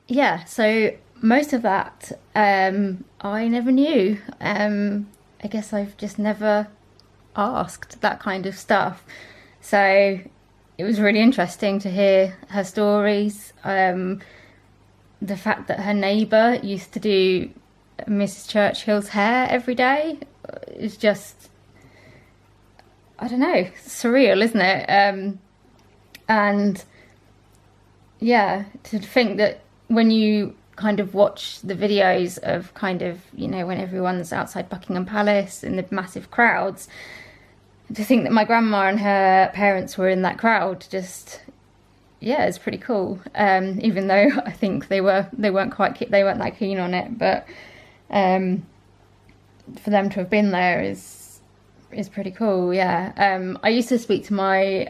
Yeah, so most of that I never knew. I guess I've just never asked that kind of stuff. So it was really interesting to hear her stories. The fact that her neighbour used to do Mrs. Churchill's hair every day is just, I don't know, surreal, isn't it? And yeah, to think that when you kind of watch the videos of kind of, you know, when everyone's outside Buckingham Palace in the massive crowds, to think that my grandma and her parents were in that crowd, just, yeah, it's pretty cool. Even though I think they weren't that keen on it, but for them to have been there is pretty cool. Yeah. I used to speak to my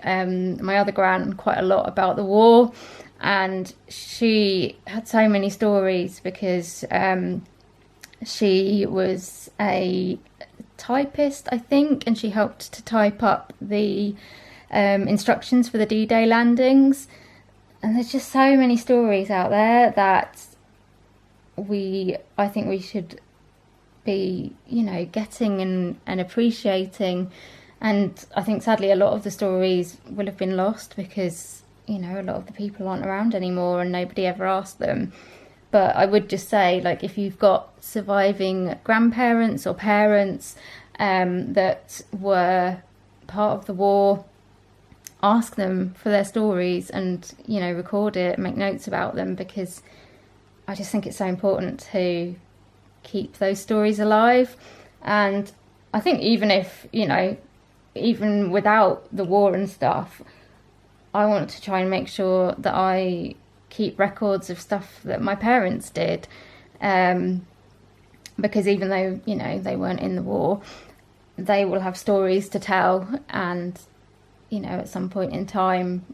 my other gran quite a lot about the war, and she had so many stories because she was a typist, I think, and she helped to type up the instructions for the D-Day landings. And there's just so many stories out there that I think we should be, you know, getting and appreciating. And I think sadly a lot of the stories will have been lost because, you know, a lot of the people aren't around anymore and nobody ever asked them. But I would just say, like, if you've got surviving grandparents or parents that were part of the war, ask them for their stories and, you know, record it, make notes about them, because I just think it's so important to keep those stories alive. And I think even if, you know, even without the war and stuff, I want to try and make sure that I keep records of stuff that my parents did, because even though, you know, they weren't in the war, they will have stories to tell, and, you know, at some point in time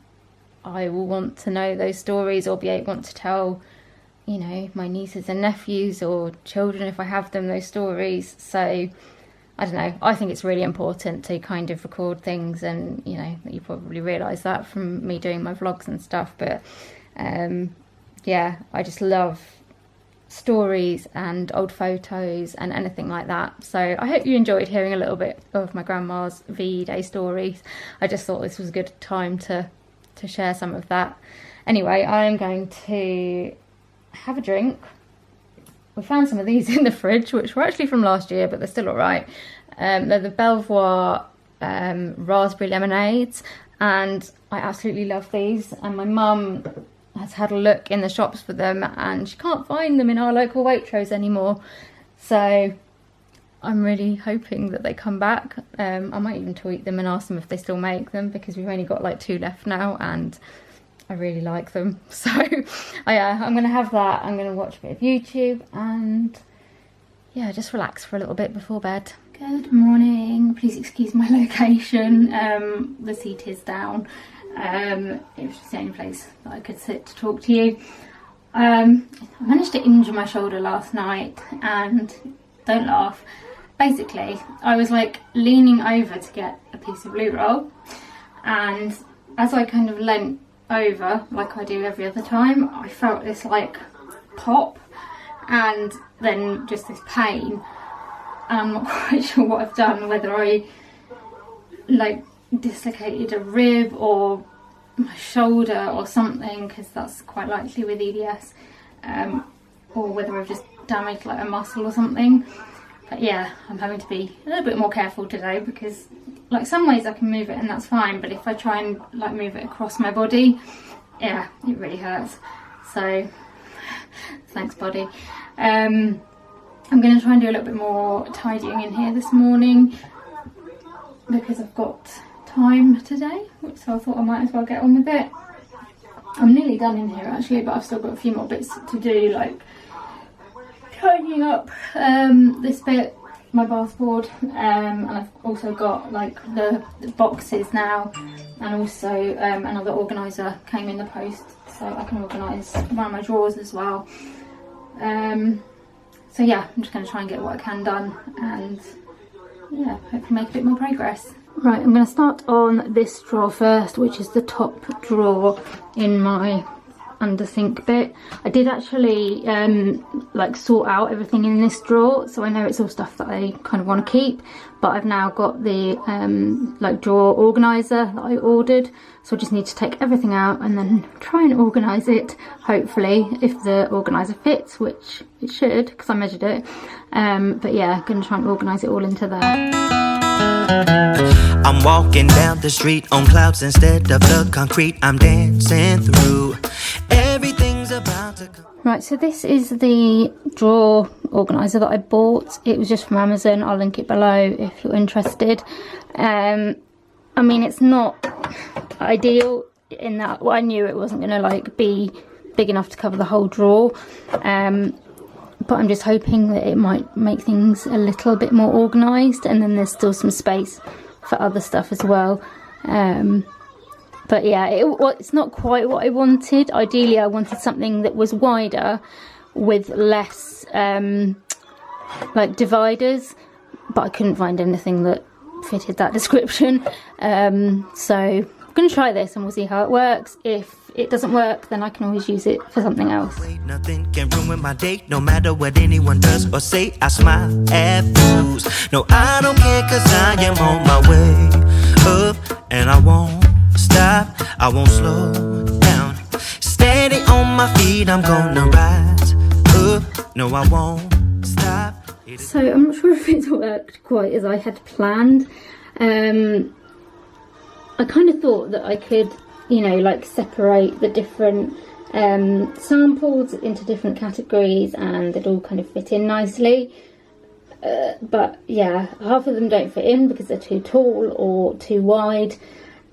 I will want to know those stories, or want to tell, you know, my nieces and nephews or children, if I have them, those stories. So I don't know, I think it's really important to kind of record things, and, you know, you probably realise that from me doing my vlogs and stuff, but yeah, I just love stories and old photos and anything like that. So I hope you enjoyed hearing a little bit of my grandma's VE Day stories. I just thought this was a good time to share some of that. Anyway, I'm going to have a drink. We found some of these in the fridge, which were actually from last year, but they're still all right. They're the Belvoir raspberry lemonades, and I absolutely love these. And my mum has had a look in the shops for them, and she can't find them in our local Waitrose anymore. So I'm really hoping that they come back. I might even tweet them and ask them if they still make them, because we've only got like 2 left now, and I really like them. So yeah, I'm gonna have that. I'm gonna watch a bit of YouTube and yeah, just relax for a little bit before bed. Good morning. Please excuse my location. The seat is down. It was just the only place that I could sit to talk to you. I managed to injure my shoulder last night, and don't laugh. Basically, I was like leaning over to get a piece of loo roll, and as I kind of leant over, like I do every other time, I felt this like pop and then just this pain, and I'm not quite sure what I've done, whether I like dislocated a rib or my shoulder or something, because that's quite likely with EDS, or whether I've just damaged like a muscle or something. But yeah, I'm having to be a little bit more careful today, because like some ways I can move it and that's fine, but if I try and like move it across my body, yeah, it really hurts. So thanks body. I'm going to try and do a little bit more tidying in here this morning, because I've got time today, so I thought I might as well get on with it. I'm nearly done in here actually, but I've still got a few more bits to do, like tidying up this bit, my bathboard, and I've also got like the boxes now, and also another organiser came in the post, so I can organise one of my drawers as well. So yeah, I'm just going to try and get what I can done, and yeah, hopefully make a bit more progress. Right, I'm going to start on this drawer first, which is the top drawer in my under sink bit. I did actually like sort out everything in this drawer, so I know it's all stuff that I kind of want to keep, but I've now got the like drawer organizer that I ordered, so I just need to take everything out and then try and organize it, hopefully, if the organizer fits, which it should because I measured it. But yeah, gonna try and organize it all into there. I'm walking down the street on clouds instead of the concrete I'm dancing through. Everything's about to come. Right, so this is the drawer organiser that I bought. It was just from Amazon. I'll link it below if you're interested. I mean, it's not ideal in that, well, I knew it wasn't going to like be big enough to cover the whole drawer. But I'm just hoping that it might make things a little bit more organised, and then there's still some space for other stuff as well. But yeah, it's not quite what I wanted. Ideally, I wanted something that was wider with less like dividers, but I couldn't find anything that fitted that description. So I'm going to try this and we'll see how it works. If it doesn't work, then I can always use it for something else. Nothing can ruin my day, no matter what anyone does or say. I smile at fools. No, I don't care, cause I am on my way up, and I won't stop, I won't slow down. Steady on my feet, I'm gonna rise up. No, I won't stop. So I'm not sure if it's worked quite as I had planned. I kind of thought that I could, you know, like separate the different samples into different categories and they'd all kind of fit in nicely. But yeah, half of them don't fit in because they're too tall or too wide.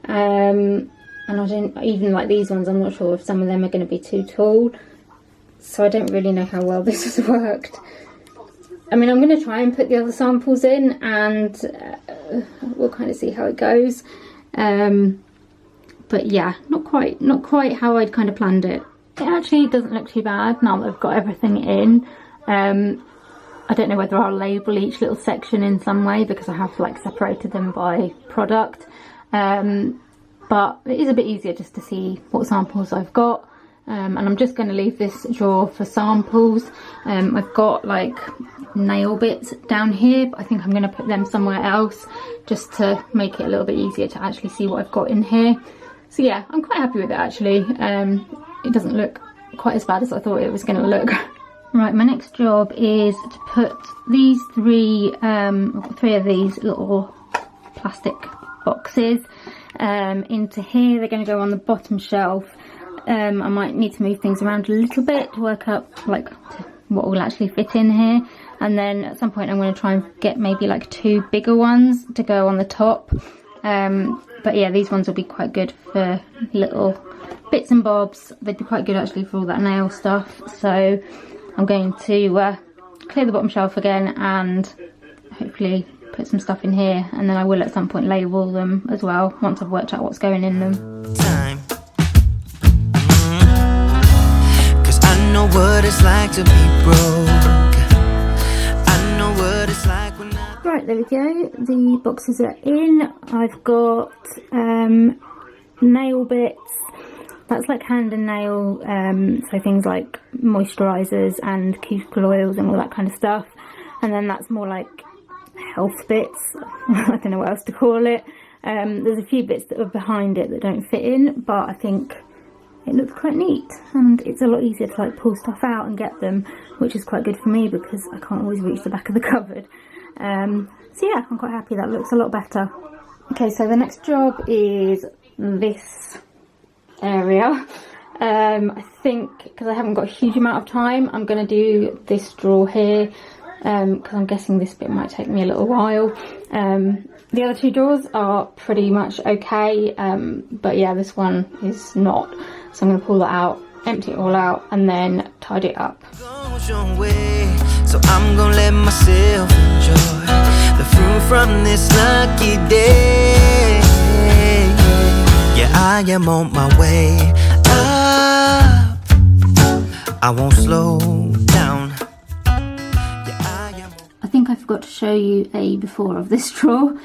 And I don't even like these ones. I'm not sure if some of them are going to be too tall, so I don't really know how well this has worked. I mean, I'm going to try and put the other samples in, and we'll kind of see how it goes. But yeah, not quite how I'd kind of planned it. It actually doesn't look too bad now that I've got everything in. I don't know whether I'll label each little section in some way because I have like separated them by product. But it is a bit easier just to see what samples I've got. and I'm just going to leave this drawer for samples. I've got like nail bits down here, but I think I'm going to put them somewhere else just to make it a little bit easier to actually see what I've got in here. So yeah, I'm quite happy with it actually. It doesn't look quite as bad as I thought it was going to look. Right, my next job is to put these three of these little plastic boxes into here. They're going to go on the bottom shelf. I might need to move things around a little bit to work out like what will actually fit in here, and then at some point I'm going to try and get maybe like 2 bigger ones to go on the top. But yeah, these ones will be quite good for little bits and bobs. They'd be quite good actually for all that nail stuff. So I'm going to clear the bottom shelf again and hopefully put some stuff in here, and then I will at some point label them as well once I've worked out what's going in them. Time. 'Cause I know what it's like to be broke. I know what it's like when I... Right, there we go. The boxes are in. I've got nail bits. That's like hand and nail, so things like moisturisers and cuticle oils and all that kind of stuff. And then that's more like health bits. I don't know what else to call it. There's a few bits that are behind it that don't fit in, but I think it looks quite neat, and it's a lot easier to like pull stuff out and get them, which is quite good for me because I can't always reach the back of the cupboard. So yeah, I'm quite happy. That looks a lot better. Okay, so the next job is this area. I think because I haven't got a huge amount of time, I'm going to do this drawer here, because I'm guessing this bit might take me a little while. The other 2 drawers are pretty much okay, but yeah, this one is not. So I'm going to pull that out, empty it all out, and then tidy it up. Goes your way, so I'm gonna let myself enjoy the fruit from this lucky day. Yeah, I am on my way up. I won't slow down. Yeah, I am. I think I forgot to show you a before of this drawer.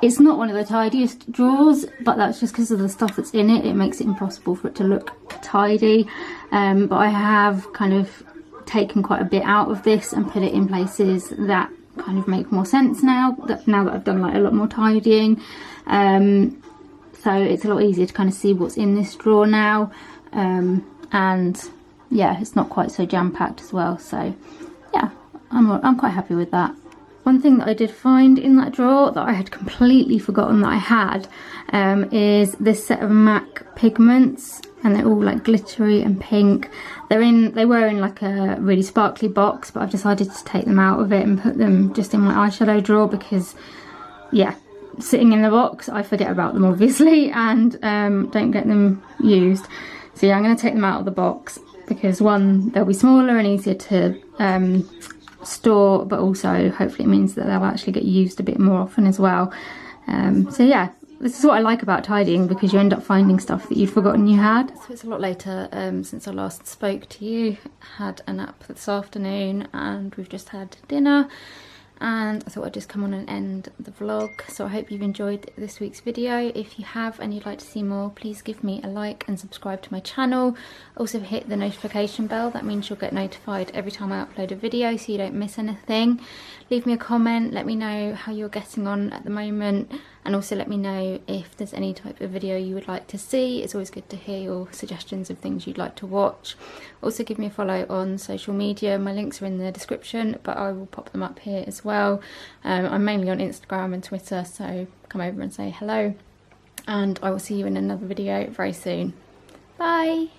It's not one of the tidiest drawers, but that's just because of the stuff that's in it. It makes it impossible for it to look tidy. But I have kind of taken quite a bit out of this and put it in places that kind of make more sense now that I've done like a lot more tidying. So it's a lot easier to kind of see what's in this drawer now. And yeah, it's not quite so jam-packed as well. So yeah, I'm quite happy with that. One thing that I did find in that drawer that I had completely forgotten that I had is this set of MAC pigments, and they're all like glittery and pink. They were in like a really sparkly box, but I've decided to take them out of it and put them just in my eyeshadow drawer because yeah, sitting in the box I forget about them obviously, and don't get them used. So yeah, I'm going to take them out of the box because one, they'll be smaller and easier to store, but also hopefully it means that they'll actually get used a bit more often as well. So yeah, this is what I like about tidying, because you end up finding stuff that you'd forgotten you had. So it's a lot later since I last spoke to you. Had a nap this afternoon and we've just had dinner, and I thought I'd just come on and end the vlog. So I hope you've enjoyed this week's video. If you have and you'd like to see more, please give me a like and subscribe to my channel. Also hit the notification bell, that means you'll get notified every time I upload a video so you don't miss anything. Leave me a comment, let me know how you're getting on at the moment, and also let me know if there's any type of video you would like to see. It's always good to hear your suggestions of things you'd like to watch. Also give me a follow on social media. My links are in the description, but I will pop them up here as well. I'm mainly on Instagram and Twitter, so come over and say hello, and I will see you in another video very soon. Bye!